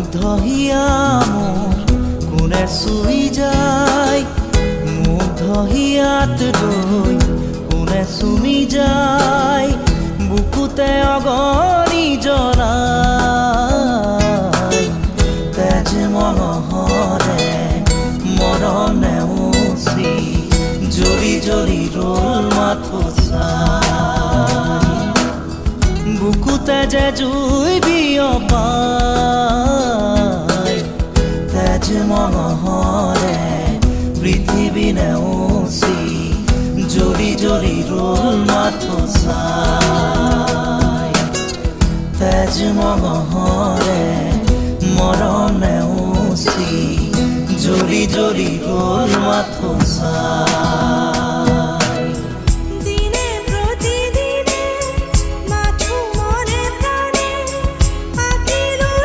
মুগ্ধহিয়া মোৰ কোনে চুই যায়, মুগ্ধহিয়াত লৈ কোনে চুমি যায়, বুকুতে অগণি জ্বলাই। তেজ মঙহৰে মৰম নেওচি জ্বলি জ্বলি ৰল মাথো চাই, বুকুতে যে জুই বিয়পাই। তেজ মঙহৰে পৃথিৱী নেওচি জ্বলি জ্বলি ৰল মাথো চাই। তেজ মঙহৰে মৰম নেওচি জ্বলি জ্বলি ৰল মাথো চাই।